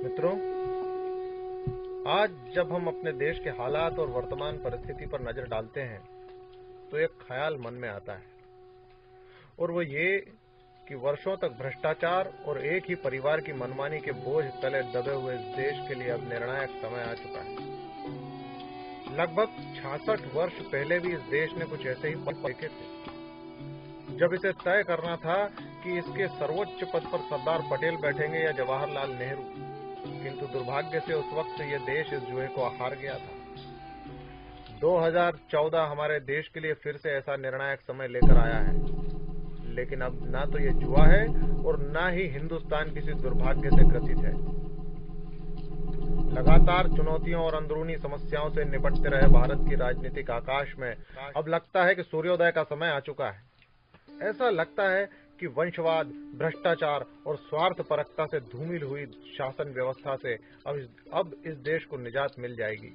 मित्रों, आज जब हम अपने देश के हालात और वर्तमान परिस्थिति पर नजर डालते हैं तो एक ख्याल मन में आता है, और वो ये कि वर्षों तक भ्रष्टाचार और एक ही परिवार की मनमानी के बोझ तले दबे हुए इस देश के लिए अब निर्णायक समय आ चुका है। लगभग 66 वर्ष पहले भी इस देश ने कुछ ऐसे ही पल देखे थे, जब इसे तय करना था कि इसके सर्वोच्च पद पर सरदार पटेल बैठेंगे या जवाहरलाल नेहरू, किंतु दुर्भाग्य से उस वक्त ये देश इस जुए को हार गया था। 2014 हमारे देश के लिए फिर से ऐसा निर्णायक समय लेकर आया है, लेकिन अब ना तो ये जुआ है और ना ही हिंदुस्तान किसी दुर्भाग्य से ग्रसित है। लगातार चुनौतियों और अंदरूनी समस्याओं से निपटते रहे भारत की राजनीतिक आकाश में अब लगता है कि सूर्योदय का समय आ चुका है। ऐसा लगता है कि वंशवाद, भ्रष्टाचार और स्वार्थपरकता से धूमिल हुई शासन व्यवस्था से अब इस देश को निजात मिल जाएगी।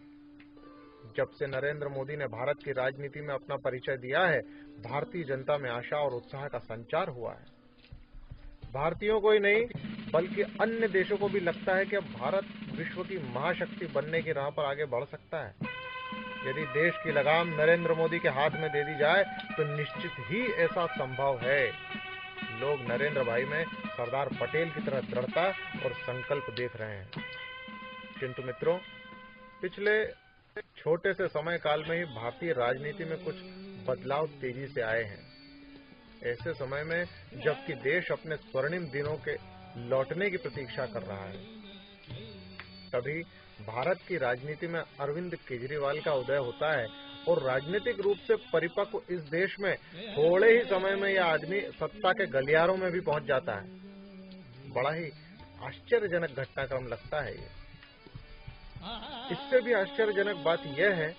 जब से नरेंद्र मोदी ने भारत की राजनीति में अपना परिचय दिया है, भारतीय जनता में आशा और उत्साह का संचार हुआ है। भारतीयों को ही नहीं बल्कि अन्य देशों को भी लगता है कि अब भारत विश्व की महाशक्ति बनने की राह पर आगे बढ़ सकता है। यदि देश की लगाम नरेंद्र मोदी के हाथ में दे दी जाए तो निश्चित ही ऐसा संभव है। लोग नरेंद्र भाई में सरदार पटेल की तरह दृढ़ता और संकल्प देख रहे हैं। किंतु मित्रों, पिछले छोटे से समय काल में ही भारतीय राजनीति में कुछ बदलाव तेजी से आए हैं। ऐसे समय में जबकि देश अपने स्वर्णिम दिनों के लौटने की प्रतीक्षा कर रहा है, तभी भारत की राजनीति में अरविंद केजरीवाल का उदय होता है और राजनीतिक रूप से परिपक्व इस देश में थोड़े ही समय में यह आदमी सत्ता के गलियारों में भी पहुंच जाता है। बड़ा ही आश्चर्यजनक घटनाक्रम लगता है ये। इससे भी आश्चर्यजनक बात यह है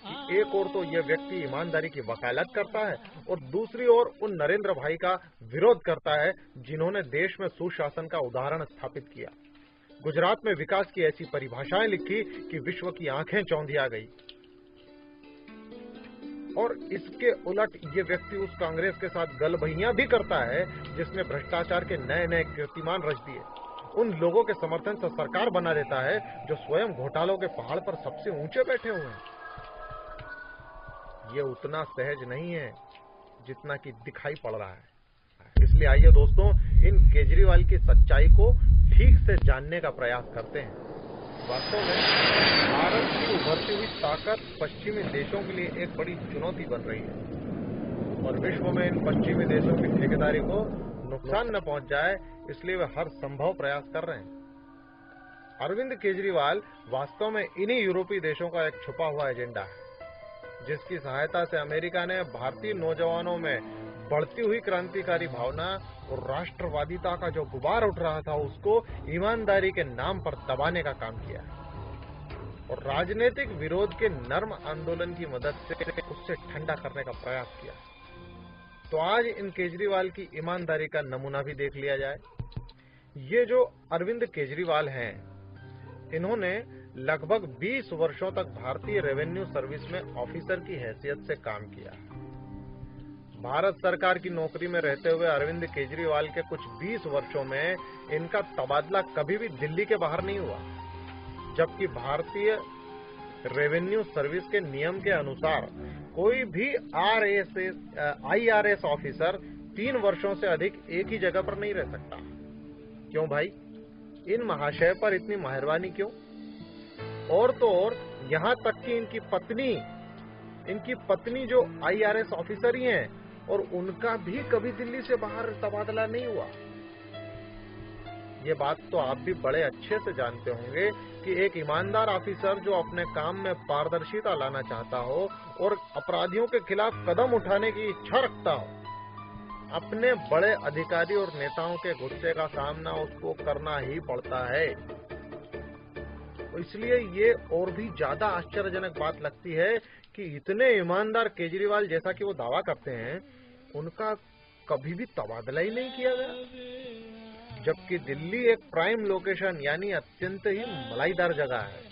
कि एक ओर तो यह व्यक्ति ईमानदारी की वकालत करता है और दूसरी ओर उन नरेंद्र भाई का विरोध करता है जिन्होंने देश में सुशासन का उदाहरण स्थापित किया, गुजरात में विकास की ऐसी परिभाषाएं लिखी कि विश्व की आंखें चौंधिया गई। और इसके उलट ये व्यक्ति उस कांग्रेस के साथ गलबहियां भी करता है जिसने भ्रष्टाचार के नए नए कीर्तिमान रच दिए। उन लोगों के समर्थन से सरकार बना देता है जो स्वयं घोटालों के पहाड़ पर सबसे ऊंचे बैठे हुए हैं। ये उतना सहज नहीं है जितना कि दिखाई पड़ रहा है। इसलिए आइए दोस्तों, इन केजरीवाल की सच्चाई को ठीक से जानने का प्रयास करते हैं। वास्तव में भारत की उभरती हुई ताकत पश्चिमी देशों के लिए एक बड़ी चुनौती बन रही है और विश्व में इन पश्चिमी देशों की ठेकेदारी को नुकसान न पहुंच जाए, इसलिए वे हर संभव प्रयास कर रहे हैं। अरविंद केजरीवाल वास्तव में इन्हीं यूरोपीय देशों का एक छुपा हुआ एजेंडा है, जिसकी सहायता से अमेरिका ने भारतीय नौजवानों में बढ़ती हुई क्रांतिकारी भावना और राष्ट्रवादिता का जो गुबार उठ रहा था उसको ईमानदारी के नाम पर दबाने का काम किया और राजनीतिक विरोध के नर्म आंदोलन की मदद से उससे ठंडा करने का प्रयास किया। तो आज इन केजरीवाल की ईमानदारी का नमूना भी देख लिया जाए। ये जो अरविंद केजरीवाल हैं, इन्होंने लगभग 20 वर्षों तक भारतीय रेवेन्यू सर्विस में ऑफिसर की हैसियत से काम किया। भारत सरकार की नौकरी में रहते हुए अरविंद केजरीवाल के कुछ 20 वर्षों में इनका तबादला कभी भी दिल्ली के बाहर नहीं हुआ, जबकि भारतीय रेवेन्यू सर्विस के नियम के अनुसार कोई भी IRS ऑफिसर 3 वर्षों से अधिक एक ही जगह पर नहीं रह सकता। क्यों भाई, इन महाशय पर इतनी मेहरबानी क्यों? और तो और यहाँ तक कि इनकी पत्नी जो IRS ऑफिसर ही हैं और उनका भी कभी दिल्ली से बाहर तबादला नहीं हुआ। ये बात तो आप भी बड़े अच्छे से जानते होंगे कि एक ईमानदार ऑफिसर जो अपने काम में पारदर्शिता लाना चाहता हो और अपराधियों के खिलाफ कदम उठाने की इच्छा रखता हो, अपने बड़े अधिकारी और नेताओं के गुस्से का सामना उसको करना ही पड़ता है। इसलिए ये और भी ज्यादा आश्चर्यजनक बात लगती है कि इतने ईमानदार केजरीवाल, जैसा कि वो दावा करते हैं, उनका कभी भी तबादला ही नहीं किया गया, जबकि दिल्ली एक प्राइम लोकेशन यानी अत्यंत ही मलाईदार जगह है।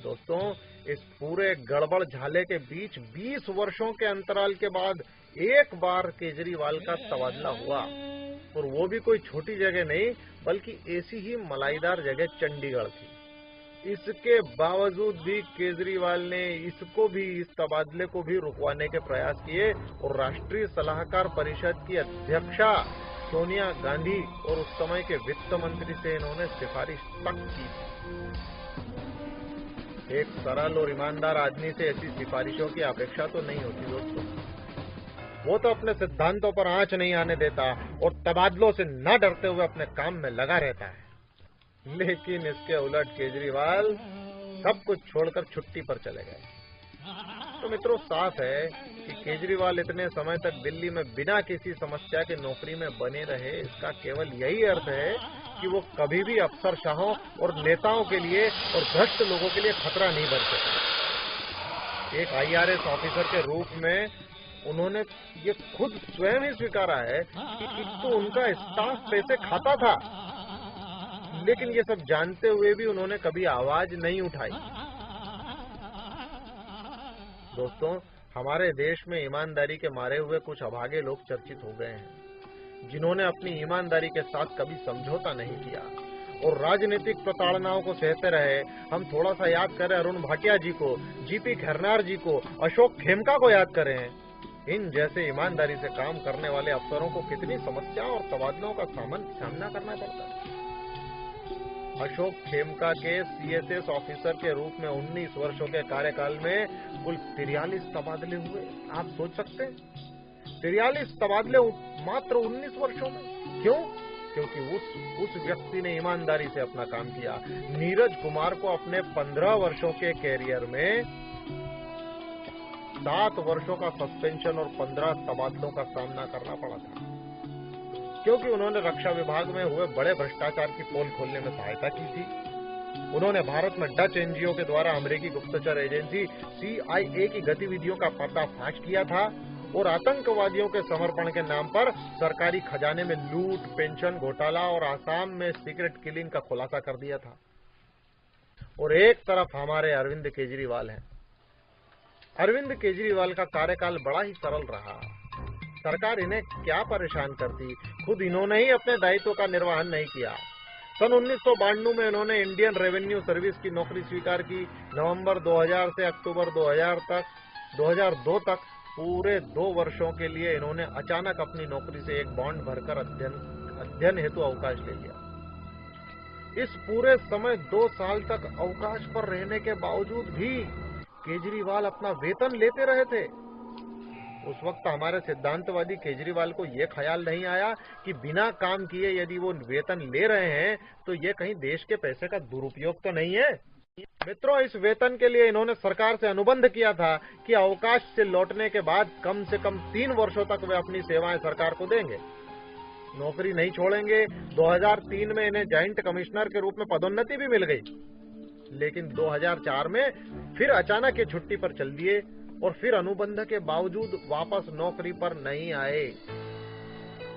दोस्तों, इस पूरे गड़बड़ झाले के बीच 20 वर्षों के अंतराल के बाद एक बार केजरीवाल का तबादला हुआ और वो भी कोई छोटी जगह नहीं, बल्कि ऐसी ही मलाईदार जगह चंडीगढ़ थी। इसके बावजूद भी केजरीवाल ने इस तबादले को भी रुकवाने के प्रयास किए और राष्ट्रीय सलाहकार परिषद की अध्यक्षा सोनिया गांधी और उस समय के वित्त मंत्री से इन्होंने सिफारिश तक की थी। एक सरल और ईमानदार आदमी से ऐसी सिफारिशों की अपेक्षा तो नहीं होती दोस्तों। वो तो अपने सिद्धांतों पर आंच नहीं आने देता और तबादलों से न डरते हुए अपने काम में लगा रहता है। लेकिन इसके उलट केजरीवाल सब कुछ छोड़कर छुट्टी पर चले गए। तो मित्रों, साफ है कि केजरीवाल इतने समय तक दिल्ली में बिना किसी समस्या के नौकरी में बने रहे, इसका केवल यही अर्थ है कि वो कभी भी अफसरशाहों और नेताओं के लिए और भ्रष्ट लोगों के लिए खतरा नहीं बन सकते। एक IRS ऑफिसर के रूप में उन्होंने ये खुद स्वयं ही स्वीकारा है कि एक तो उनका स्टाफ पैसे खाता था, लेकिन ये सब जानते हुए भी उन्होंने कभी आवाज नहीं उठाई। दोस्तों, हमारे देश में ईमानदारी के मारे हुए कुछ अभागे लोग चर्चित हो गए हैं, जिन्होंने अपनी ईमानदारी के साथ कभी समझौता नहीं किया और राजनीतिक प्रताड़नाओं को सहते रहे। हम थोड़ा सा याद करें अरुण भाटिया जी को, GP खैरनार जी को, अशोक खेमका को याद करें। इन जैसे ईमानदारी से काम करने वाले अफसरों को कितनी समस्याओं और तबादलों का सामना करना पड़ता है। अशोक खेमका के CSS ऑफिसर के रूप में 19 वर्षों के कार्यकाल में कुल 43 तबादले हुए। आप सोच सकते हैं, 43 तबादले मात्र 19 वर्षों में। क्यों? क्योंकि उस व्यक्ति ने ईमानदारी से अपना काम किया। नीरज कुमार को अपने 15 वर्षों के कैरियर में 7 वर्षों का सस्पेंशन और 15 तबादलों का सामना करना पड़ा था, क्योंकि उन्होंने रक्षा विभाग में हुए बड़े भ्रष्टाचार की पोल खोलने में सहायता की थी। उन्होंने भारत में डच NGO के द्वारा अमेरिकी गुप्तचर एजेंसी CIA की गतिविधियों का पर्दाफाश किया था और आतंकवादियों के समर्पण के नाम पर सरकारी खजाने में लूट, पेंशन घोटाला और आसाम में सीक्रेट किलिंग का खुलासा कर दिया था। और एक तरफ हमारे अरविंद केजरीवाल हैं। अरविंद केजरीवाल का कार्यकाल बड़ा ही सरल रहा। सरकार इन्हें क्या परेशान करती, खुद इन्होंने ही अपने दायित्व का निर्वहन नहीं किया। सन 1992 में इन्होंने इंडियन रेवेन्यू सर्विस की नौकरी स्वीकार की। नवंबर 2000 से अक्टूबर 2002 तक पूरे 2 वर्षों के लिए इन्होंने अचानक अपनी नौकरी से एक बॉन्ड भरकर अध्ययन हेतु अवकाश ले लिया। इस पूरे समय 2 साल तक अवकाश पर रहने के बावजूद भी केजरीवाल अपना वेतन लेते रहे थे। उस वक्त हमारे सिद्धांतवादी केजरीवाल को यह ख्याल नहीं आया कि बिना काम किए यदि वो वेतन ले रहे हैं तो ये कहीं देश के पैसे का दुरुपयोग तो नहीं है। मित्रों, इस वेतन के लिए इन्होंने सरकार से अनुबंध किया था कि अवकाश से लौटने के बाद कम से कम 3 वर्षों तक वे अपनी सेवाएं सरकार को देंगे, नौकरी नहीं छोड़ेंगे। 2003 में इन्हें जॉइंट कमिश्नर के रूप में पदोन्नति भी मिल गई, लेकिन 2004 में फिर अचानक ये छुट्टी पर चल दिए और फिर अनुबंध के बावजूद वापस नौकरी पर नहीं आए।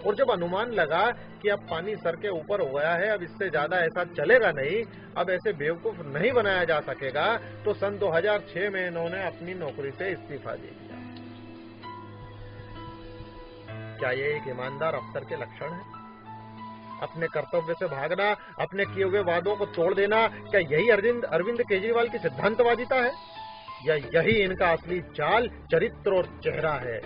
और जब अनुमान लगा कि अब पानी सर के ऊपर हो गया है, अब इससे ज्यादा ऐसा चलेगा नहीं, अब ऐसे बेवकूफ नहीं बनाया जा सकेगा, तो सन 2006 में इन्होंने अपनी नौकरी से इस्तीफा दे दिया। क्या ये एक ईमानदार अफसर के लक्षण है? अपने कर्तव्य से भागना, अपने किए हुए वादों को तोड़ देना, क्या यही अरविंद केजरीवाल की सिद्धांतवादिता है, या यही इनका असली चाल, चरित्र और चेहरा है?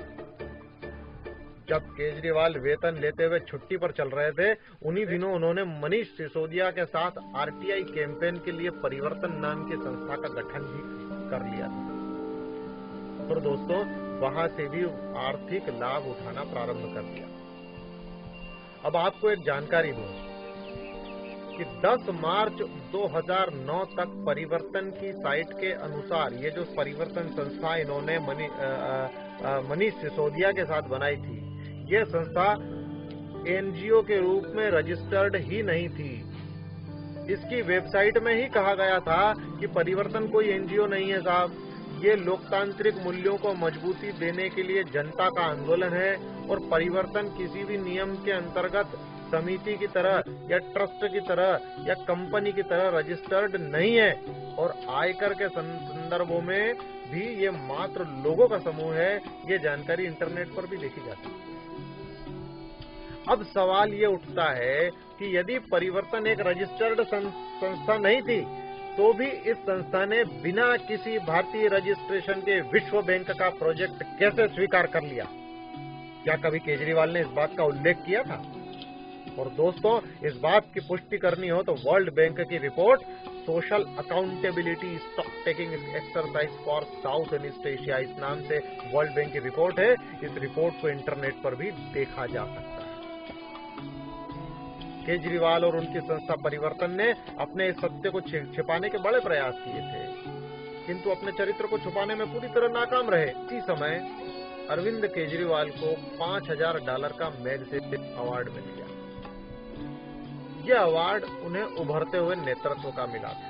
जब केजरीवाल वेतन लेते हुए छुट्टी पर चल रहे थे, उन्हीं दिनों उन्होंने मनीष सिसोदिया के साथ RTI कैंपेन के लिए परिवर्तन नाम की संस्था का गठन भी कर लिया था। तो दोस्तों, वहां से भी आर्थिक लाभ उठाना प्रारंभ कर दिया। अब आपको एक जानकारी दूं कि 10 मार्च 2009 तक परिवर्तन की साइट के अनुसार ये जो परिवर्तन संस्था इन्होंने मनीष सिसोदिया के साथ बनाई थी, ये संस्था NGO के रूप में रजिस्टर्ड ही नहीं थी। इसकी वेबसाइट में ही कहा गया था कि परिवर्तन कोई NGO नहीं है साहब, ये लोकतांत्रिक मूल्यों को मजबूती देने के लिए जनता का आंदोलन है और परिवर्तन किसी भी नियम के अंतर्गत समिति की तरह या ट्रस्ट की तरह या कंपनी की तरह रजिस्टर्ड नहीं है और आयकर के संदर्भों में भी ये मात्र लोगों का समूह है। ये जानकारी इंटरनेट पर भी देखी जाती है। अब सवाल ये उठता है कि यदि परिवर्तन एक रजिस्टर्ड संस्था नहीं थी, तो भी इस संस्था ने बिना किसी भारतीय रजिस्ट्रेशन के विश्व बैंक का प्रोजेक्ट कैसे स्वीकार कर लिया? क्या कभी केजरीवाल ने इस बात का उल्लेख किया था? और दोस्तों, इस बात की पुष्टि करनी हो तो वर्ल्ड बैंक की report social accountability stock taking exercise for south and east Asia, इस नाम से वर्ल्ड बैंक की रिपोर्ट है। इस रिपोर्ट को इंटरनेट पर भी देखा जा सकता है। केजरीवाल और उनकी संस्था परिवर्तन ने अपने इस सत्य को छिपाने के बड़े प्रयास किए थे, किंतु अपने चरित्र को छुपाने में पूरी तरह नाकाम रहे। इसी समय अरविंद केजरीवाल को $5000 का मैग्सेसे अवार्ड मिल गया। यह अवार्ड उन्हें उभरते हुए नेतृत्व का मिला था।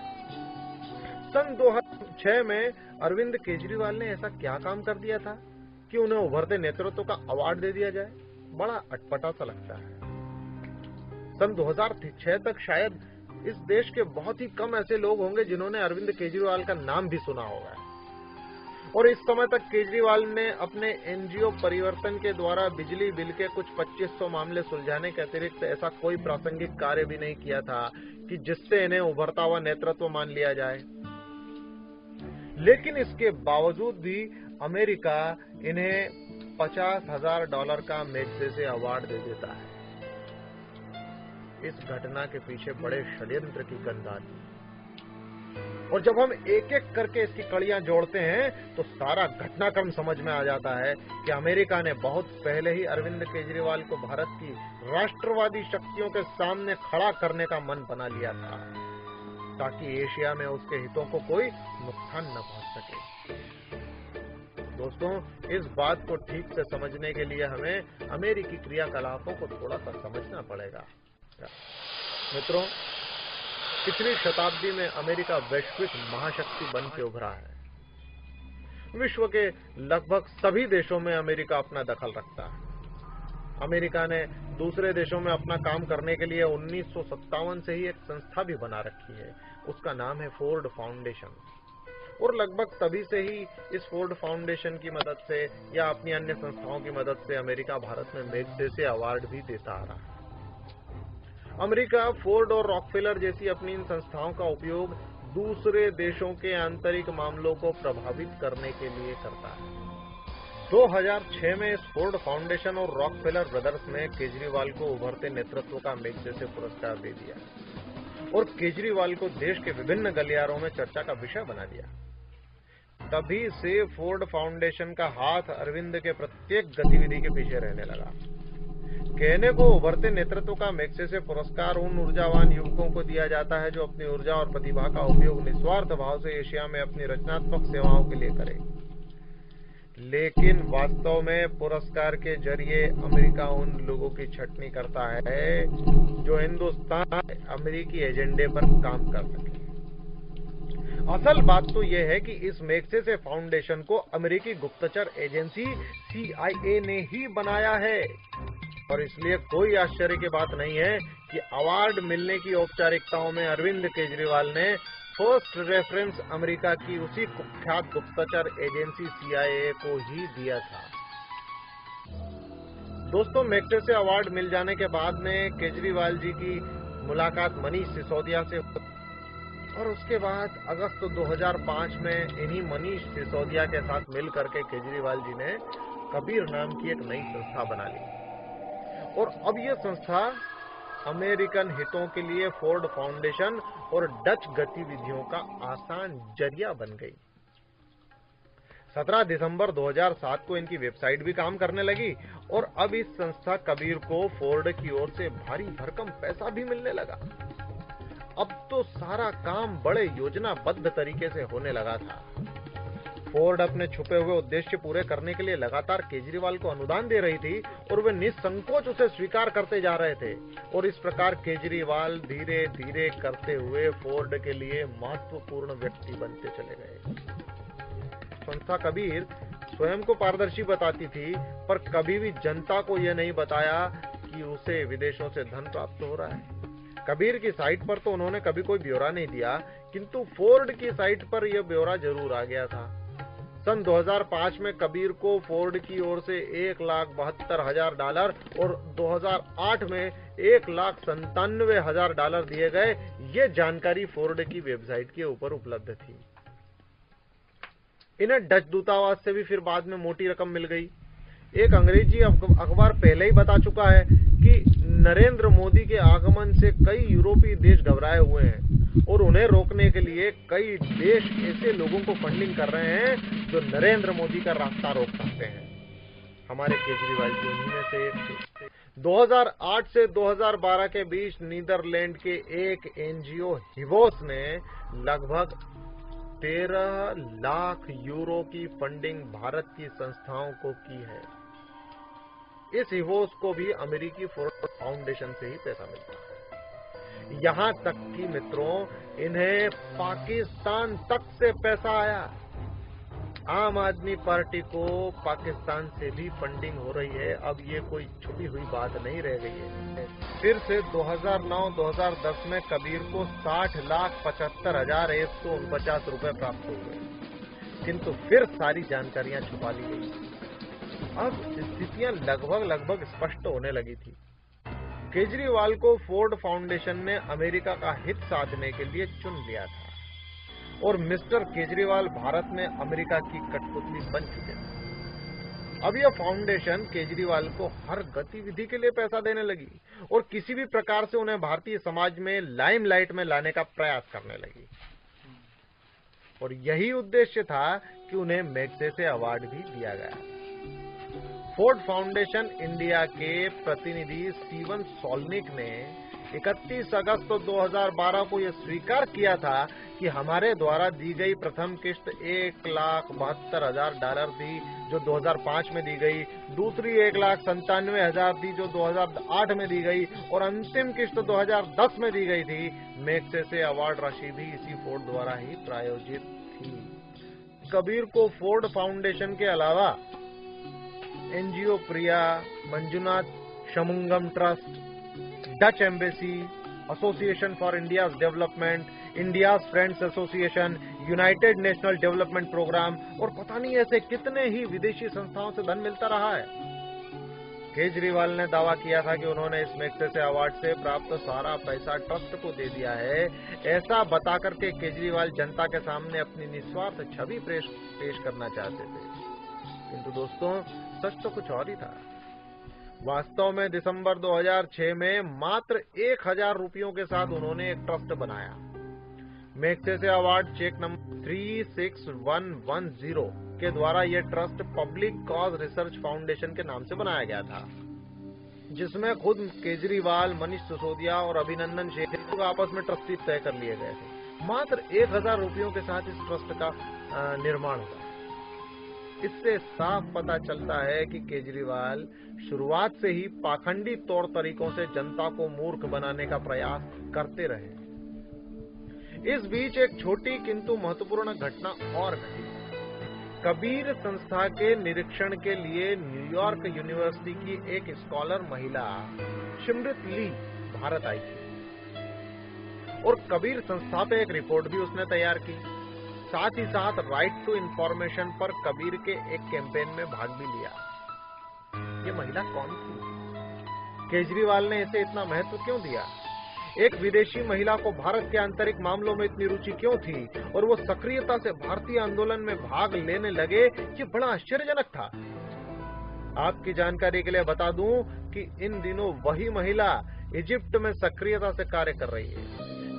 सन 2006 में अरविंद केजरीवाल ने ऐसा क्या काम कर दिया था कि उन्हें उभरते नेतृत्व का अवार्ड दे दिया जाए? बड़ा अटपटा सा लगता है। सन 2006 तक शायद इस देश के बहुत ही कम ऐसे लोग होंगे जिन्होंने अरविंद केजरीवाल का नाम भी सुना होगा। और इस समय तक केजरीवाल ने अपने एनजीओ परिवर्तन के द्वारा बिजली बिल के कुछ 2500 मामले सुलझाने के अतिरिक्त ऐसा कोई प्रासंगिक कार्य भी नहीं किया था कि जिससे इन्हें उभरता हुआ नेतृत्व मान लिया जाए। लेकिन इसके बावजूद भी अमेरिका इन्हें $50,000 का मैग्सेसे अवार्ड दे देता है। इस घटना के पीछे बड़े षड्यंत्र की गंध आती है, और जब हम एक एक करके इसकी कड़ियां जोड़ते हैं तो सारा घटनाक्रम समझ में आ जाता है कि अमेरिका ने बहुत पहले ही अरविंद केजरीवाल को भारत की राष्ट्रवादी शक्तियों के सामने खड़ा करने का मन बना लिया था, ताकि एशिया में उसके हितों को कोई नुकसान न पहुंच सके। दोस्तों, इस बात को ठीक से समझने के लिए हमें अमेरिकी क्रियाकलापों को थोड़ा सा समझना पड़ेगा। मित्रों, पिछली शताब्दी में अमेरिका वैश्विक महाशक्ति बन के उभरा है। विश्व के लगभग सभी देशों में अमेरिका अपना दखल रखता है। अमेरिका ने दूसरे देशों में अपना काम करने के लिए 1957 से ही एक संस्था भी बना रखी है। उसका नाम है फोर्ड फाउंडेशन। और लगभग तभी से ही इस फोर्ड फाउंडेशन की मदद से या अपनी अन्य संस्थाओं की मदद से अमेरिका भारत में मैग्सेसे अवार्ड भी देता आ रहा है। अमेरिका फोर्ड और रॉकफेलर जैसी अपनी इन संस्थाओं का उपयोग दूसरे देशों के आंतरिक मामलों को प्रभावित करने के लिए करता है। 2006 में इस फोर्ड फाउंडेशन और रॉकफेलर ब्रदर्स ने केजरीवाल को उभरते नेतृत्व का मैग्सेसे पुरस्कार दे दिया और केजरीवाल को देश के विभिन्न गलियारों में चर्चा का विषय बना दिया। तभी से फोर्ड फाउंडेशन का हाथ अरविंद के प्रत्येक गतिविधि के पीछे रहने लगा। कहने को उभरते नेतृत्व का मैग्सेसे पुरस्कार उन ऊर्जावान युवकों को दिया जाता है जो अपनी ऊर्जा और प्रतिभा का उपयोग निस्वार्थ भाव से एशिया में अपनी रचनात्मक सेवाओं के लिए करें। लेकिन वास्तव में पुरस्कार के जरिए अमेरिका उन लोगों की छटनी करता है जो हिंदुस्तान अमेरिकी एजेंडे पर काम कर सके। असल बात तो यह है कि इस मैग्सेसे फाउंडेशन को अमेरिकी गुप्तचर एजेंसी CIA ने ही बनाया है, और इसलिए कोई आश्चर्य की बात नहीं है कि अवार्ड मिलने की औपचारिकताओं में अरविंद केजरीवाल ने फर्स्ट रेफरेंस अमेरिका की उसी कुख्यात गुप्तचर एजेंसी CIA को ही दिया था। दोस्तों, मैग्सेसे अवार्ड मिल जाने के बाद में केजरीवाल जी की मुलाकात मनीष सिसोदिया से, और उसके बाद अगस्त 2005 में इन्हीं मनीष सिसोदिया के साथ मिल करके केजरीवाल जी ने कबीर नाम की एक नई संस्था बना ली। और अब यह संस्था अमेरिकन हितों के लिए फोर्ड फाउंडेशन और डच गतिविधियों का आसान जरिया बन गई। 17 दिसंबर 2007 को इनकी वेबसाइट भी काम करने लगी और अब इस संस्था कबीर को फोर्ड की ओर से भारी भरकम पैसा भी मिलने लगा। अब तो सारा काम बड़े योजनाबद्ध तरीके से होने लगा था। फोर्ड अपने छुपे हुए उद्देश्य पूरे करने के लिए लगातार केजरीवाल को अनुदान दे रही थी और वे निसंकोच उसे स्वीकार करते जा रहे थे, और इस प्रकार केजरीवाल धीरे धीरे करते हुए फोर्ड के लिए महत्वपूर्ण व्यक्ति बनते चले गए। संस्था कबीर स्वयं को पारदर्शी बताती थी, पर कभी भी जनता को यह नहीं बताया कि उसे विदेशों से धन प्राप्त हो रहा है। कबीर की साइट पर तो उन्होंने कभी कोई ब्यौरा नहीं दिया, किंतु फोर्ड की साइट पर यह ब्यौरा जरूर आ गया था। सन 2005 में कबीर को फोर्ड की ओर से $1,72,000 और 2008 में $1,97,000 दिए गए। ये जानकारी फोर्ड की वेबसाइट के ऊपर उपलब्ध थी। इन्हें डच दूतावास से भी फिर बाद में मोटी रकम मिल गई। एक अंग्रेजी अखबार पहले ही बता चुका है कि नरेंद्र मोदी के आगमन से कई यूरोपीय देश घबराए हुए हैं और उन्हें रोकने के लिए कई देश ऐसे लोगों को फंडिंग कर रहे हैं जो नरेंद्र मोदी का रास्ता रोक सकते हैं। हमारे केजरीवाल जी उन्हीं में से एक थे। 2008 से 2012 के बीच नीदरलैंड के एक एनजीओ हिवोस ने लगभग 13 लाख यूरो की फंडिंग भारत की संस्थाओं को की है। इस हिवोस को भी अमेरिकी फोर्ड फाउंडेशन से ही पैसा मिलता है। यहां तक कि मित्रों, इन्हें पाकिस्तान तक से पैसा आया। आम आदमी पार्टी को पाकिस्तान से भी फंडिंग हो रही है। अब ये कोई छुपी हुई बात नहीं रह गई है। फिर से 2009-2010 में कबीर को 60,75,149 रुपए प्राप्त हुए, किंतु फिर सारी जानकारियां छुपा ली गई। अब स्थितियां लगभग स्पष्ट होने लगी थी। केजरीवाल को फोर्ड फाउंडेशन ने अमेरिका का हित साधने के लिए चुन लिया था और मिस्टर केजरीवाल भारत में अमेरिका की कठपुतली बन चुके थे। अब यह फाउंडेशन केजरीवाल को हर गतिविधि के लिए पैसा देने लगी और किसी भी प्रकार से उन्हें भारतीय समाज में लाइमलाइट में लाने का प्रयास करने लगी। और यही उद्देश्य था कि उन्हें मैग्सेसे अवार्ड भी दिया गया। फोर्ड फाउंडेशन इंडिया के प्रतिनिधि स्टीवन सोल्निक ने 31 अगस्त 2012 को यह स्वीकार किया था कि हमारे द्वारा दी गई प्रथम किस्त $1,72,000 थी, जो 2005 में दी गई, दूसरी $1,97,000 थी, जो 2008 में दी गई, और अंतिम किस्त 2010 में दी गई थी। मैग्सेसे अवार्ड राशि भी इसी फोर्ड द्वारा ही प्रायोजित थी। कबीर को फोर्ड फाउंडेशन के अलावा NGO PRIA, Manjunath Shanmugam Trust, Dutch Embassy, Association for India's Development, India's Friends Association, United National Development Programme और पता नहीं ऐसे कितने ही विदेशी संस्थाओं से धन मिलता रहा है। केजरीवाल ने दावा किया था कि उन्होंने इस मैग्सेसे अवार्ड से प्राप्त सारा पैसा ट्रस्ट को दे दिया है। ऐसा बताकर के केजरीवाल जनता के सामने अपनी निस्वार्थ छवि पेश करना चाहते थे, किंतु दोस्तों सच तो कुछ और ही था। वास्तव में दिसंबर 2006 में मात्र 1,000 रुपयों के साथ उन्होंने एक ट्रस्ट बनाया। मैग्सेसे अवार्ड चेक नंबर 36110 के द्वारा यह trust public cause research foundation के नाम से बनाया गया था, जिसमें खुद केजरीवाल, मनीष सिसोदिया और अभिनंदन शेखर आपस में ट्रस्टी तय कर लिए गए थे। मात्र 1,000 रुपयों के साथ इस ट्रस्ट का निर्माण हुआ। इससे साफ पता चलता है कि केजरीवाल शुरुआत से ही पाखंडी तौर तरीकों से जनता को मूर्ख बनाने का प्रयास करते रहे। इस बीच एक छोटी किंतु महत्वपूर्ण घटना और घटी। कबीर संस्था के निरीक्षण के लिए न्यूयॉर्क यूनिवर्सिटी की एक स्कॉलर महिला सिमरत ली भारत आई थी और कबीर संस्था पे एक रिपोर्ट भी उसने तैयार की। साथ ही साथ राइट टू इंफॉर्मेशन पर कबीर के एक कैंपेन में भाग भी लिया। ये महिला कौन थी? केजरीवाल ने इसे इतना महत्व क्यों दिया? एक विदेशी महिला को भारत के आंतरिक मामलों में इतनी रुचि क्यों थी और वो सक्रियता से भारतीय आंदोलन में भाग लेने लगे? ये बड़ा आश्चर्यजनक था। आपकी जानकारी के लिए बता दूं कि इन दिनों वही महिला इजिप्ट में सक्रियता से कार्य कर रही है।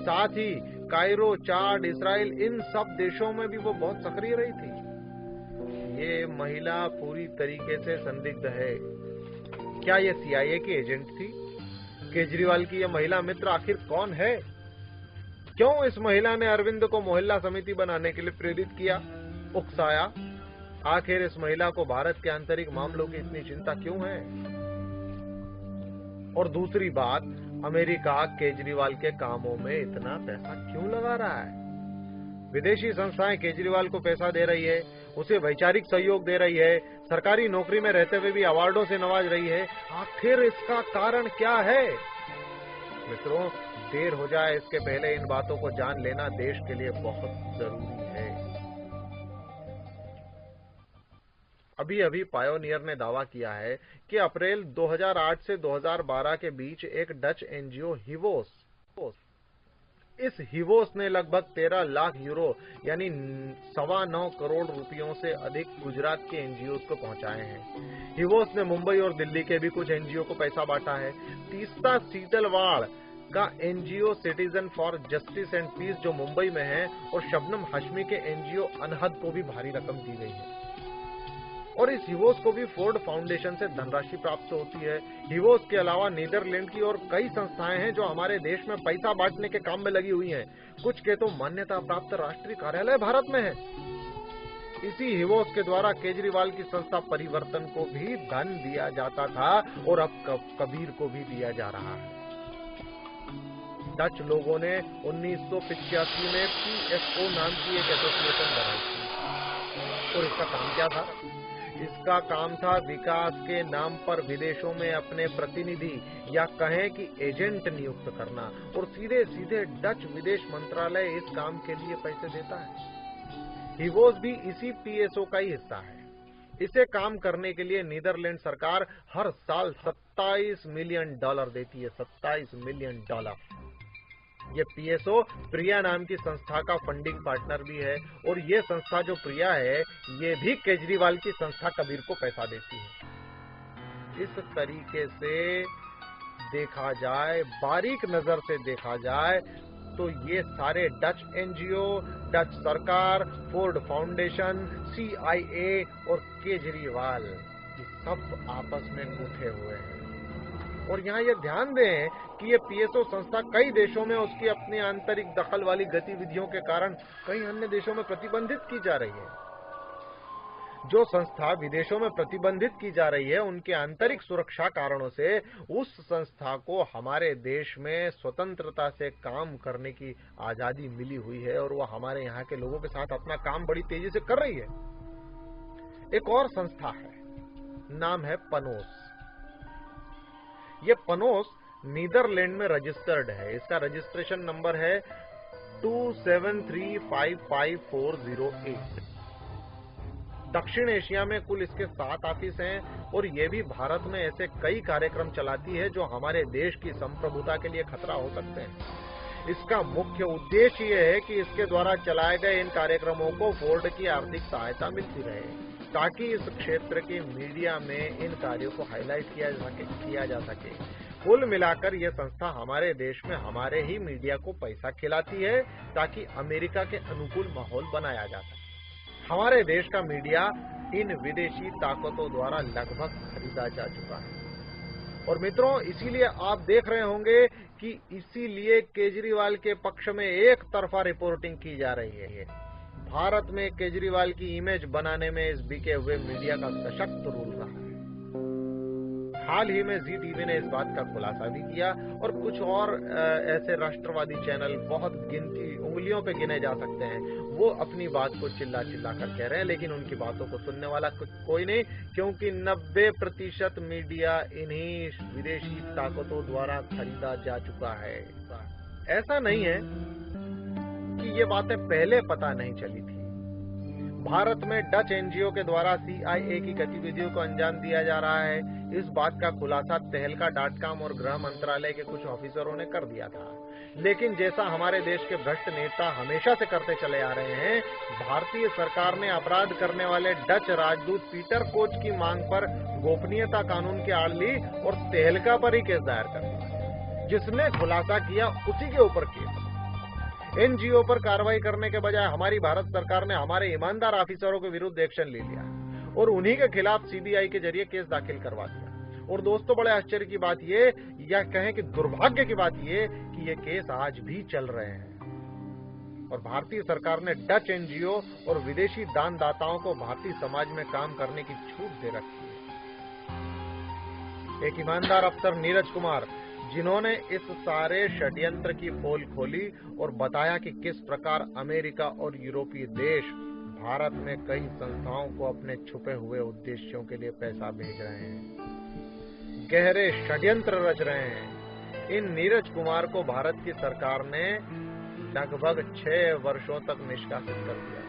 साथ ही कायरो, चाड, इजराइल, इन सब देशों में भी वो बहुत सक्रिय रही थी। ये महिला पूरी तरीके से संदिग्ध है। क्या ये CIA की एजेंट थी? केजरीवाल की यह महिला मित्र आखिर कौन है? क्यों इस महिला ने अरविंद को मोहल्ला समिति बनाने के लिए प्रेरित किया, उकसाया? आखिर इस महिला को भारत के आंतरिक मामलों की इतनी चिंता क्यों है? और दूसरी बात, अमेरिका केजरीवाल के कामों में इतना पैसा क्यों लगा रहा है? विदेशी संस्थाएं केजरीवाल को पैसा दे रही है, उसे वैचारिक सहयोग दे रही है, सरकारी नौकरी में रहते हुए भी अवार्डों से नवाज रही है। आखिर इसका कारण क्या है? मित्रों, देर हो जाए इसके पहले इन बातों को जान लेना देश के लिए बहुत जरूरी है। अभी अभी पायोनियर ने दावा किया है कि अप्रैल 2008 से 2012 के बीच एक डच एनजीओ हिवोस, इस हिवोस ने लगभग 13 लाख यूरो यानी 9.25 करोड़ रुपयों से अधिक गुजरात के एनजीओ को पहुंचाए हैं। हिवोस ने मुंबई और दिल्ली के भी कुछ एनजीओ को पैसा बांटा है। तीस्ता सीतलवाड़ का NGO citizen for justice and peace जो मुंबई में है, और शबनम हाशमी के एनजीओ अनहद को भी भारी रकम दी गई है। और इस हिवोस को भी फोर्ड फाउंडेशन से धनराशि प्राप्त होती है। हिवोस के अलावा नीदरलैंड की और कई संस्थाएं हैं जो हमारे देश में पैसा बांटने के काम में लगी हुई हैं। कुछ के तो मान्यता प्राप्त राष्ट्रीय कार्यालय भारत में है। इसी हिवोस के द्वारा केजरीवाल की संस्था परिवर्तन को भी धन दिया जाता था और अब कबीर को भी दिया जा रहा है। डच लोगों ने 1985 में PSO नाम की एक एसोसिएशन बनाई थी, और इसका काम क्या था? इसका काम था विकास के नाम पर विदेशों में अपने प्रतिनिधि या कहें कि एजेंट नियुक्त करना, और सीधे सीधे डच विदेश मंत्रालय इस काम के लिए पैसे देता है। हिवोस भी इसी PSO का ही हिस्सा है। इसे काम करने के लिए नीदरलैंड सरकार हर साल $27 मिलियन देती है। $27 मिलियन। ये PSO प्रिया नाम की संस्था का फंडिंग पार्टनर भी है, और ये संस्था जो प्रिया है, ये भी केजरीवाल की संस्था कबीर को पैसा देती है। इस तरीके से देखा जाए, बारीक नजर से देखा जाए, तो ये सारे डच एनजीओ, डच सरकार, फोर्ड फाउंडेशन, CIA और केजरीवाल, ये सब आपस में गुंथे हुए हैं। और यहाँ ये ध्यान दें कि ये PSO संस्था कई देशों में उसकी अपनी आंतरिक दखल वाली गतिविधियों के कारण कई अन्य देशों में प्रतिबंधित की जा रही है। जो संस्था विदेशों में प्रतिबंधित की जा रही है, उनके आंतरिक सुरक्षा कारणों से उस संस्था को हमारे देश में स्वतंत्रता से काम करने की आजादी मिली हुई है, और वह हमारे यहाँ के लोगों के साथ अपना काम बड़ी तेजी से कर रही है। एक और संस्था है, नाम है पनोस। ये पनोस नीदरलैंड में रजिस्टर्ड है। इसका रजिस्ट्रेशन नंबर है 2735548। दक्षिण एशिया में कुल इसके 7 ऑफिस हैं, और ये भी भारत में ऐसे कई कार्यक्रम चलाती है जो हमारे देश की संप्रभुता के लिए खतरा हो सकते हैं। इसका मुख्य उद्देश्य ये है कि इसके द्वारा चलाए गए इन कार्यक्रमों को फोर्ड की आर्थिक सहायता मिलती रहे, ताकि इस क्षेत्र के मीडिया में इन कार्यों को हाईलाइट किया जा सके। कुल मिलाकर यह संस्था हमारे देश में हमारे ही मीडिया को पैसा खिलाती है, ताकि अमेरिका के अनुकूल माहौल बनाया जा सके। हमारे देश का मीडिया इन विदेशी ताकतों द्वारा लगभग खरीदा जा चुका है। और मित्रों, इसीलिए आप देख रहे होंगे कि इसीलिए केजरीवाल के पक्ष में एक तरफा रिपोर्टिंग की जा रही है। भारत में केजरीवाल की इमेज बनाने में इस बिके हुए मीडिया का सशक्त रोल रहा है। हाल ही में जी टीवी ने इस बात का खुलासा भी किया, और कुछ और ऐसे राष्ट्रवादी चैनल, बहुत गिनती उंगलियों पे गिने जा सकते हैं, वो अपनी बात को चिल्ला चिल्ला कर कह रहे हैं, लेकिन उनकी बातों को सुनने वाला कोई नहीं, क्योंकि 90% मीडिया इन्हीं विदेशी ताकतों द्वारा खरीदा जा चुका है। ऐसा नहीं है कि ये बातें पहले पता नहीं चली थी। भारत में डच एनजीओ के द्वारा CIA की गतिविधियों को अंजाम दिया जा रहा है। इस बात का खुलासा तहलका.com और गृह मंत्रालय के कुछ ऑफिसरों ने कर दिया था। लेकिन जैसा हमारे देश के भ्रष्ट नेता हमेशा से करते चले आ रहे हैं, भारतीय सरकार ने अपराध करने वाले डच राजदूत पीटर कोच की मांग पर गोपनीयता कानून की आड़ ली और तहलका पर ही केस दायर कर दिया। जिसने खुलासा किया उसी के ऊपर केस। एनजीओ पर कार्रवाई करने के बजाय हमारी भारत सरकार ने हमारे ईमानदार ऑफिसरों के विरुद्ध एक्शन ले लिया और उन्हीं के खिलाफ CBI के जरिए केस दाखिल करवा दिया। और दोस्तों, बड़े आश्चर्य की बात ये, या कहें कि दुर्भाग्य की बात ये, कि ये केस आज भी चल रहे हैं। और भारतीय सरकार ने डच एनजीओ और विदेशी दानदाताओं को भारतीय समाज में काम करने की छूट दे रखी है। एक ईमानदार अफसर नीरज कुमार, जिन्होंने इस सारे षड्यंत्र की पोल खोली और बताया कि किस प्रकार अमेरिका और यूरोपीय देश भारत में कई संस्थाओं को अपने छुपे हुए उद्देश्यों के लिए पैसा भेज रहे हैं, गहरे षड्यंत्र रच रहे हैं। इन नीरज कुमार को भारत की सरकार ने लगभग 6 वर्षों तक निष्कासित कर दिया।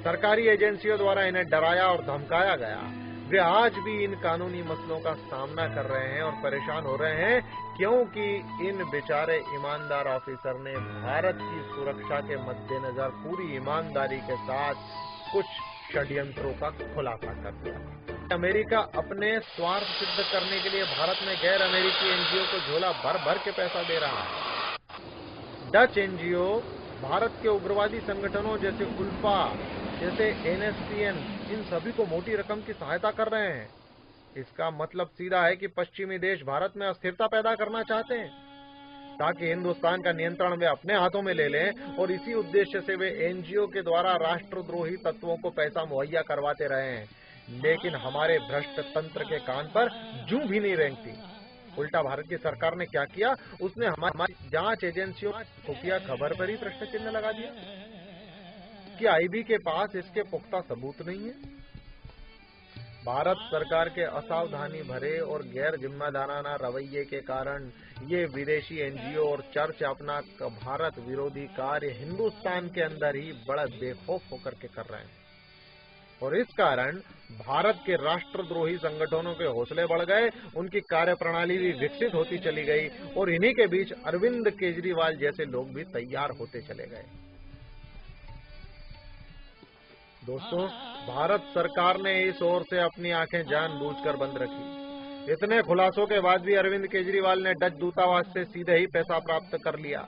सरकारी एजेंसियों द्वारा इन्हें डराया और धमकाया गया। वे आज भी इन कानूनी मसलों का सामना कर रहे हैं और परेशान हो रहे हैं, क्योंकि इन बेचारे ईमानदार ऑफिसर ने भारत की सुरक्षा के मद्देनजर पूरी ईमानदारी के साथ कुछ षड्यंत्रों का खुलासा कर दिया। अमेरिका अपने स्वार्थ सिद्ध करने के लिए भारत में गैर अमेरिकी एनजीओ को झोला भर भर के पैसा दे रहा है। डच एनजीओ भारत के उग्रवादी संगठनों जैसे उल्फा, जैसे एनएसपीएन, इन सभी को मोटी रकम की सहायता कर रहे हैं। इसका मतलब सीधा है कि पश्चिमी देश भारत में अस्थिरता पैदा करना चाहते हैं ताकि हिंदुस्तान का नियंत्रण वे अपने हाथों में ले लें, और इसी उद्देश्य से वे एनजीओ के द्वारा राष्ट्रद्रोही तत्वों को पैसा मुहैया करवाते रहे हैं। लेकिन हमारे भ्रष्ट तंत्र के कान पर जूं भी नहीं रेंगती। उल्टा भारत की सरकार ने क्या किया, उसने हमारी जांच एजेंसियों खुफिया खबर पर ही प्रश्न चिन्ह लगा दिया कि आईबी के पास इसके पुख्ता सबूत नहीं है। भारत सरकार के असावधानी भरे और गैर जिम्मेदाराना रवैये के कारण ये विदेशी एनजीओ और चर्च अपना भारत विरोधी कार्य हिंदुस्तान के अंदर ही बड़ा बेखौफ होकर के कर रहे हैं, और इस कारण भारत के राष्ट्रद्रोही संगठनों के हौसले बढ़ गए, उनकी कार्यप्रणाली भी विकसित होती चली गई, और इन्हीं के बीच अरविंद केजरीवाल जैसे लोग भी तैयार होते चले गए। दोस्तों, भारत सरकार ने इस ओर से अपनी आंखें जानबूझकर बंद रखी। इतने खुलासों के बाद भी अरविंद केजरीवाल ने डच दूतावास से सीधे ही पैसा प्राप्त कर लिया।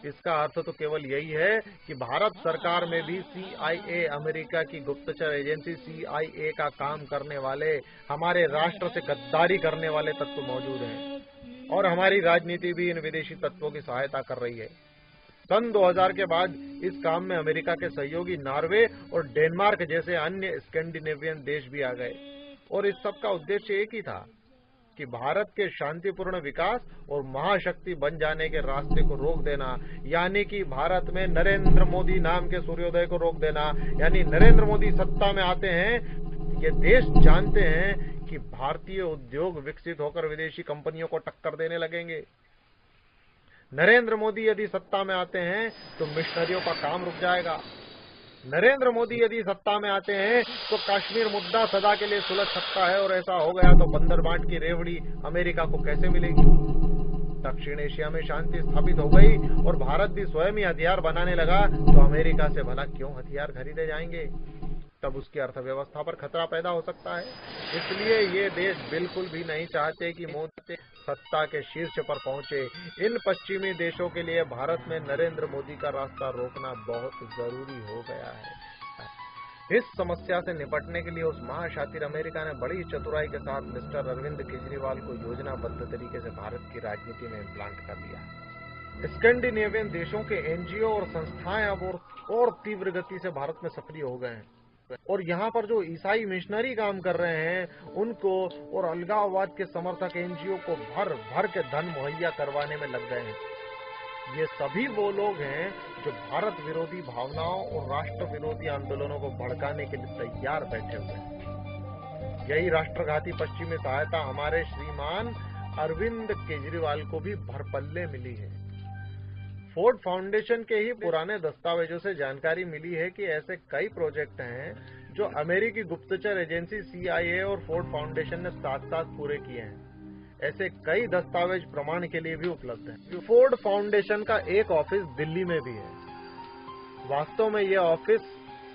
इसका अर्थ तो केवल यही है कि भारत सरकार में भी CIA, अमेरिका की गुप्तचर एजेंसी CIA का काम करने वाले, हमारे राष्ट्र से गद्दारी करने वाले तत्व मौजूद हैं, और हमारी राजनीति भी इन विदेशी तत्वों की सहायता कर रही है। सन 2000 के बाद इस काम में अमेरिका के सहयोगी नॉर्वे और डेनमार्क जैसे अन्य स्कैंडिनेवियन देश भी आ गए, और इस सब का उद्देश्य एक ही था कि भारत के शांतिपूर्ण विकास और महाशक्ति बन जाने के रास्ते को रोक देना, यानी कि भारत में नरेंद्र मोदी नाम के सूर्योदय को रोक देना। यानी नरेंद्र मोदी सत्ता में आते हैं, ये देश जानते हैं कि भारतीय उद्योग विकसित होकर विदेशी कंपनियों को टक्कर देने लगेंगे। नरेंद्र मोदी यदि सत्ता में आते हैं तो मिशनरियों का काम रुक जाएगा। नरेंद्र मोदी यदि सत्ता में आते हैं तो कश्मीर मुद्दा सदा के लिए सुलझ सकता है, और ऐसा हो गया तो बंदरबांट की रेवड़ी अमेरिका को कैसे मिलेगी। दक्षिण एशिया में शांति स्थापित हो गई और भारत भी स्वयं ही हथियार बनाने लगा, तो अमेरिका से भला क्यों हथियार खरीदे जाएंगे। तब उसकी अर्थव्यवस्था पर खतरा पैदा हो सकता है। इसलिए ये देश बिल्कुल भी नहीं चाहते कि मोदी सत्ता के शीर्ष पर पहुंचे। इन पश्चिमी देशों के लिए भारत में नरेंद्र मोदी का रास्ता रोकना बहुत जरूरी हो गया है। इस समस्या से निपटने के लिए उस महाशातिर अमेरिका ने बड़ी चतुराई के साथ मिस्टर अरविंद केजरीवाल को योजनाबद्ध तरीके से भारत की राजनीति में इम्प्लांट कर लिया। स्कैंडिनेवियन देशों के एनजीओ और संस्थाएं अब और तीव्र गति से भारत में सक्रिय हो गए हैं, और यहाँ पर जो ईसाई मिशनरी काम कर रहे हैं उनको और अलगाववाद के समर्थक एनजीओ को भर भर के धन मुहैया करवाने में लग गए हैं। ये सभी वो लोग हैं जो भारत विरोधी भावनाओं और राष्ट्र विरोधी आंदोलनों को भड़काने के लिए तैयार बैठे हुए हैं। यही राष्ट्रघाती पश्चिमी सहायता हमारे श्रीमान अरविंद केजरीवाल को भी भरपल्ले मिली है। फोर्ड फाउंडेशन के ही पुराने दस्तावेजों से जानकारी मिली है कि ऐसे कई प्रोजेक्ट हैं जो अमेरिकी गुप्तचर एजेंसी CIA और फोर्ड फाउंडेशन ने साथ साथ पूरे किए हैं। ऐसे कई दस्तावेज प्रमाण के लिए भी उपलब्ध हैं। फोर्ड फाउंडेशन का एक ऑफिस दिल्ली में भी है। वास्तव में यह ऑफिस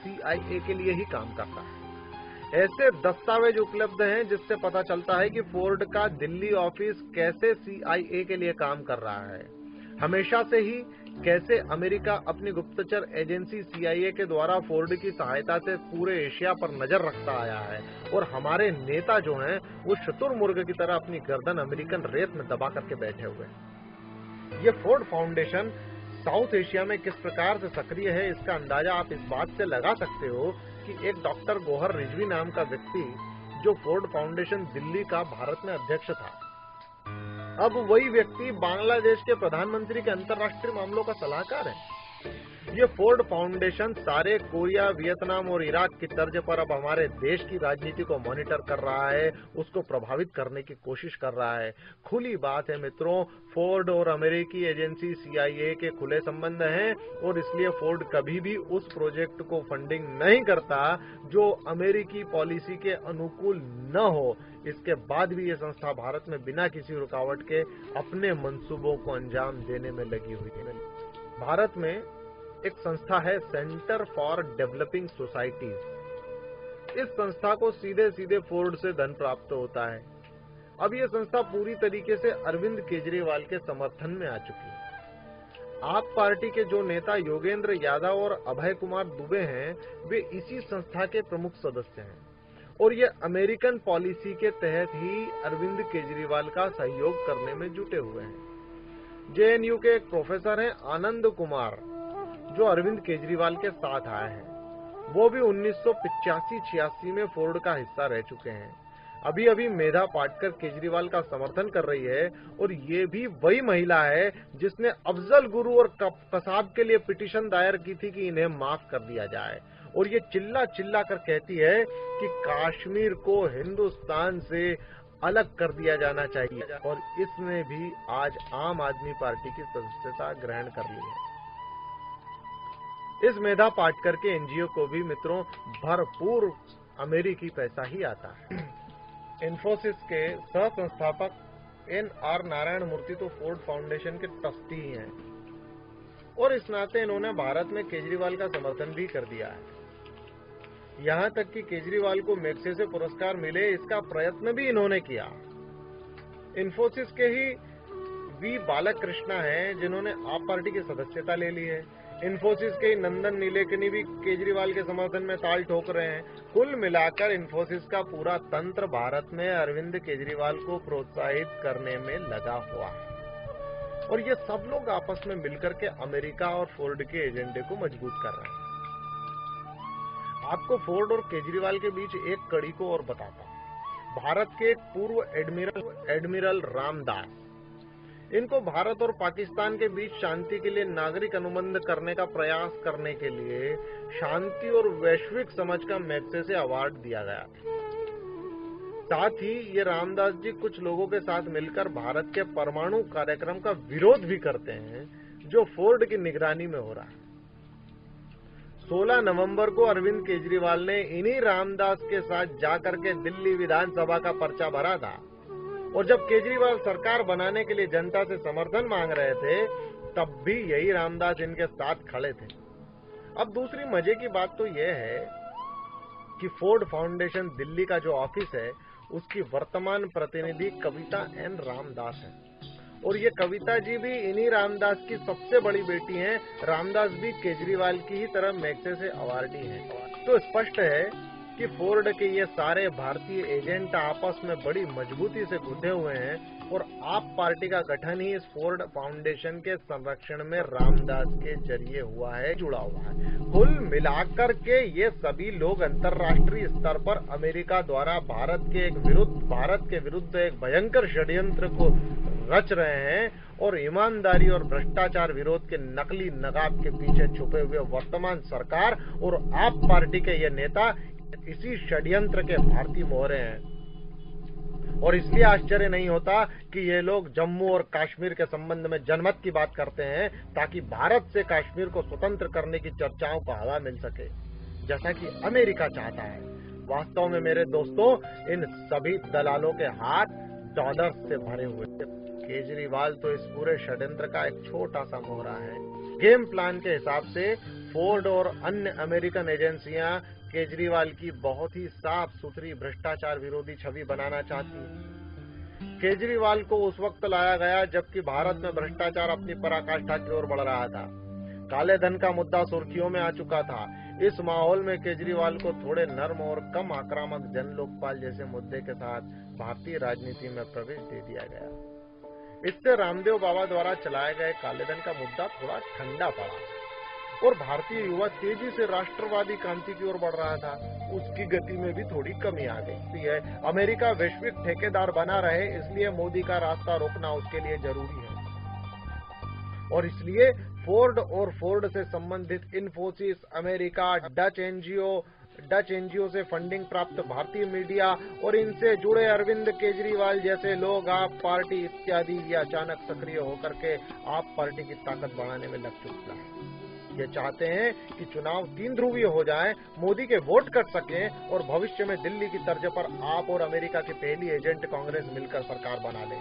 CIA के लिए ही काम करता है। ऐसे दस्तावेज उपलब्ध हैं जिससे पता चलता है कि फोर्ड का दिल्ली ऑफिस कैसे CIA के लिए काम कर रहा है। हमेशा से ही कैसे अमेरिका अपनी गुप्तचर एजेंसी CIA के द्वारा फोर्ड की सहायता से पूरे एशिया पर नजर रखता आया है, और हमारे नेता जो हैं वो शुतुरमुर्ग की तरह अपनी गर्दन अमेरिकन रेत में दबा करके बैठे हुए हैं। ये फोर्ड फाउंडेशन साउथ एशिया में किस प्रकार से सक्रिय है, इसका अंदाजा आप इस बात से लगा सकते हो कि एक डॉक्टर गौहर रिजवी नाम का व्यक्ति, जो फोर्ड फाउंडेशन दिल्ली का भारत में अध्यक्ष था, अब वही व्यक्ति बांग्लादेश के प्रधानमंत्री के अंतर्राष्ट्रीय मामलों का सलाहकार है। ये फोर्ड फाउंडेशन सारे कोरिया, वियतनाम और इराक की तर्ज पर अब हमारे देश की राजनीति को मॉनिटर कर रहा है, उसको प्रभावित करने की कोशिश कर रहा है। खुली बात है मित्रों, फोर्ड और अमेरिकी एजेंसी CIA के खुले संबंध हैं और इसलिए फोर्ड कभी भी उस प्रोजेक्ट को फंडिंग नहीं करता जो अमेरिकी पॉलिसी के अनुकूल न हो। इसके बाद भी ये संस्था भारत में बिना किसी रुकावट के अपने मंसूबों को अंजाम देने में लगी हुई है। भारत में एक संस्था है सेंटर फॉर डेवलपिंग सोसाइटीज। इस संस्था को सीधे सीधे फोर्ड से धन प्राप्त होता है। अब यह संस्था पूरी तरीके से अरविंद केजरीवाल के समर्थन में आ चुकी है। आप पार्टी के जो नेता योगेंद्र यादव और अभय कुमार दुबे हैं, वे इसी संस्था के प्रमुख सदस्य हैं और ये अमेरिकन पॉलिसी के तहत ही अरविंद केजरीवाल का सहयोग करने में जुटे हुए हैं। JNU के एक प्रोफेसर हैं आनंद कुमार, जो अरविंद केजरीवाल के साथ आए हैं। वो भी 1985-86 में फोर्ड का हिस्सा रह चुके हैं। अभी अभी मेधा पाटकर केजरीवाल का समर्थन कर रही है और ये भी वही महिला है जिसने अफजल गुरु और कसाब के लिए पिटीशन दायर की थी कि इन्हें माफ कर दिया जाए। और ये चिल्ला चिल्ला कर कहती है कि कश्मीर को हिंदुस्तान से अलग कर दिया जाना चाहिए और इसने भी आज आम आदमी पार्टी की सदस्यता ग्रहण कर ली है। इस मेधा पाटकर के NGO को भी मित्रों भरपूर अमेरिकी पैसा ही आता है। इन्फोसिस के सह संस्थापक NR नारायण मूर्ति तो फोर्ड फाउंडेशन के ट्रस्टी ही हैं और इस नाते इन्होंने भारत में केजरीवाल का समर्थन भी कर दिया है। यहां तक कि केजरीवाल को मैग्सेसे पुरस्कार मिले, इसका प्रयत्न भी इन्होंने किया। इन्फोसिस के ही V बालकृष्णा हैं जिन्होंने आप पार्टी की सदस्यता ले ली है। इन्फोसिस के नंदन नीलेकनी भी केजरीवाल के समर्थन में ताल ठोक रहे हैं। कुल मिलाकर इन्फोसिस का पूरा तंत्र भारत में अरविंद केजरीवाल को प्रोत्साहित करने में लगा हुआ है और ये सब लोग आपस में मिलकर के अमेरिका और फोर्ड के एजेंडे को मजबूत कर रहे हैं। आपको फोर्ड और केजरीवाल के बीच एक कड़ी को और बताता हूं। भारत के एक पूर्व एडमिरल रामदास, इनको भारत और पाकिस्तान के बीच शांति के लिए नागरिक अनुबंध करने का प्रयास करने के लिए शांति और वैश्विक समझ का मैग्सेसे अवार्ड दिया गया। साथ ही ये रामदास जी कुछ लोगों के साथ मिलकर भारत के परमाणु कार्यक्रम का विरोध भी करते हैं जो फोर्ड की निगरानी में हो रहा है। 16 नवंबर को अरविंद केजरीवाल ने इन्हीं रामदास के साथ जाकर के दिल्ली विधानसभा का पर्चा भरा था और जब केजरीवाल सरकार बनाने के लिए जनता से समर्थन मांग रहे थे तब भी यही रामदास इनके साथ खड़े थे। अब दूसरी मजे की बात तो यह है कि फोर्ड फाउंडेशन दिल्ली का जो ऑफिस है उसकी वर्तमान प्रतिनिधि कविता N रामदास है और ये कविता जी भी इन्हीं रामदास की सबसे बड़ी बेटी हैं। रामदास भी केजरीवाल की ही तरह मैग्सेसे अवार्डी हैं। तो स्पष्ट है कि फोर्ड के ये सारे भारतीय एजेंट आपस में बड़ी मजबूती से गुंथे हुए हैं और आप पार्टी का गठन ही इस फोर्ड फाउंडेशन के संरक्षण में रामदास के जरिए हुआ है, जुड़ा हुआ है। कुल मिलाकर के ये सभी लोग अंतर्राष्ट्रीय स्तर पर अमेरिका द्वारा भारत के विरुद्ध एक भयंकर षड्यंत्र को रच रहे हैं और ईमानदारी और भ्रष्टाचार विरोध के नकली नगाब के पीछे छुपे हुए वर्तमान सरकार और आप पार्टी के ये नेता इसी षड्यंत्र के भारतीय मोहरे हैं। और इसलिए आश्चर्य नहीं होता कि ये लोग जम्मू और कश्मीर के संबंध में जनमत की बात करते हैं ताकि भारत से कश्मीर को स्वतंत्र करने की चर्चाओं को हवा मिल सके, जैसा कि अमेरिका चाहता है। वास्तव में मेरे दोस्तों, इन सभी दलालों के हाथ डॉलर से भरे हुए थे। केजरीवाल तो इस पूरे षड्यंत्र का एक छोटा सा मोहरा है। गेम प्लान के हिसाब से फोर्ड और अन्य अमेरिकन एजेंसियां केजरीवाल की बहुत ही साफ सुथरी भ्रष्टाचार विरोधी छवि बनाना चाहती है। केजरीवाल को उस वक्त लाया गया जबकि भारत में भ्रष्टाचार अपनी पराकाष्ठा की ओर बढ़ रहा था। काले धन का मुद्दा सुर्खियों में आ चुका था। इस माहौल में केजरीवाल को थोड़े नर्म और कम आक्रामक जन लोकपाल जैसे मुद्दे के साथ भारतीय राजनीति में प्रवेश दे दिया गया। इससे रामदेव बाबा द्वारा चलाए गए काले धन का मुद्दा थोड़ा ठंडा पड़ा और भारतीय युवा तेजी से राष्ट्रवादी क्रांति की ओर बढ़ रहा था। उसकी गति में भी थोड़ी कमी आ गई। अमेरिका वैश्विक ठेकेदार बना रहे, इसलिए मोदी का रास्ता रोकना उसके लिए जरूरी है। और इसलिए फोर्ड और फोर्ड से संबंधित इन्फोसिस, अमेरिका, डच एनजीओ से फंडिंग प्राप्त भारतीय मीडिया और इनसे जुड़े अरविंद केजरीवाल जैसे लोग आप पार्टी इत्यादि ये अचानक सक्रिय होकर के आप पार्टी की ताकत बढ़ाने में लग चुका है। ये चाहते हैं कि चुनाव 3 ध्रुवीय हो जाए, मोदी के वोट कट सकें और भविष्य में दिल्ली की तर्ज पर आप और अमेरिका की पहली एजेंट कांग्रेस मिलकर सरकार बना ले,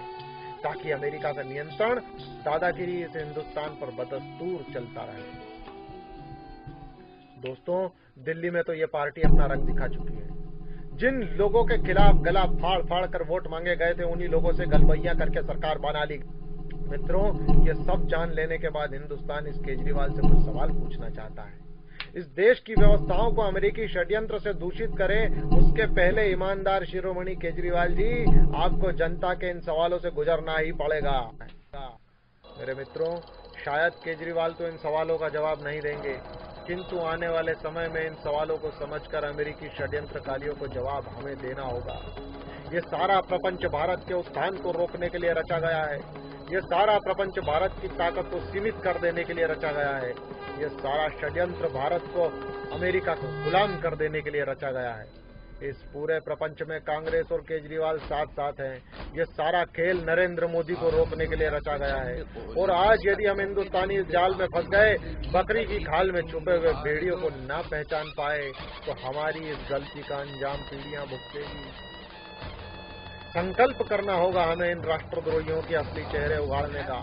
ताकि अमेरिका का नियंत्रण दादागिरी से हिंदुस्तान पर बदस्तूर चलता रहे। दोस्तों, दिल्ली में तो ये पार्टी अपना रंग दिखा चुकी है। जिन लोगों के खिलाफ गला फाड़ फाड़ कर वोट मांगे गए थे, उन्हीं लोगों से गलबैया करके सरकार बना ली। मित्रों, ये सब जान लेने के बाद हिंदुस्तान इस केजरीवाल से कुछ सवाल पूछना चाहता है। इस देश की व्यवस्थाओं को अमेरिकी षड्यंत्र से दूषित करें, उसके पहले ईमानदार शिरोमणि केजरीवाल जी, आपको जनता के इन सवालों से गुजरना ही पड़ेगा। मेरे मित्रों, शायद केजरीवाल तो इन सवालों का जवाब नहीं देंगे, किंतु आने वाले समय में इन सवालों को समझकर अमेरिकी षड्यंत्रकारियों को जवाब हमें देना होगा। ये सारा प्रपंच भारत के उत्थान को रोकने के लिए रचा गया है। ये सारा प्रपंच भारत की ताकत को सीमित कर देने के लिए रचा गया है। ये सारा षड्यंत्र भारत को अमेरिका को गुलाम कर देने के लिए रचा गया है। इस पूरे प्रपंच में कांग्रेस और केजरीवाल साथ साथ हैं। ये सारा खेल नरेंद्र मोदी को रोकने के लिए रचा गया है। और आज यदि हम हिंदुस्तानी इस जाल में फंस गए, बकरी की खाल में छुपे हुए भेड़ियों को ना पहचान पाए, तो हमारी इस गलती का अंजाम पीढ़ियां भुगतेगी। संकल्प करना होगा हमें इन राष्ट्रद्रोहियों के असली चेहरे उगाड़ने का,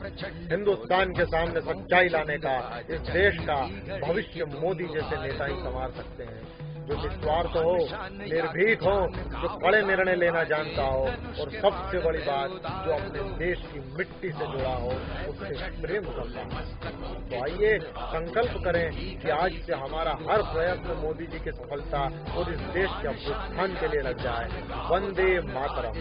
हिंदुस्तान के सामने सच्चाई लाने का। इस देश का भविष्य मोदी जैसे नेता ही संवार सकते हैं, जो निस्वार्थ हो, निर्भीक हो, जो कड़े निर्णय लेना जानता हो, और सबसे बड़ी बात, जो अपने देश की मिट्टी से जुड़ा हो, उससे प्रेम करता हो। तो आइए संकल्प करें कि आज से हमारा हर प्रयत्न मोदी जी की सफलता और इस देश के उत्थान के लिए लग जाए। वंदे मातरम।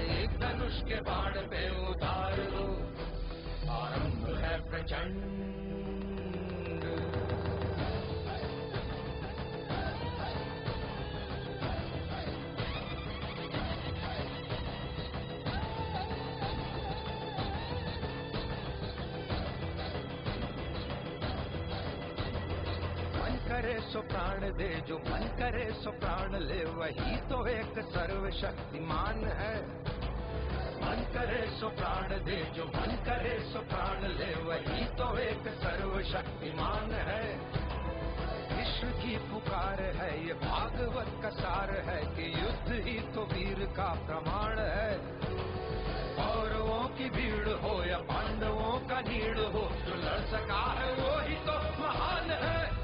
करे सो प्राण दे, जो मन करे सो प्राण ले, वही तो एक सर्वशक्तिमान है। मन करे सो प्राण दे, जो मन करे सो प्राण ले, वही तो एक सर्वशक्तिमान है। विश्व की पुकार है, ये भागवत का सार है कि युद्ध ही तो वीर का प्रमाण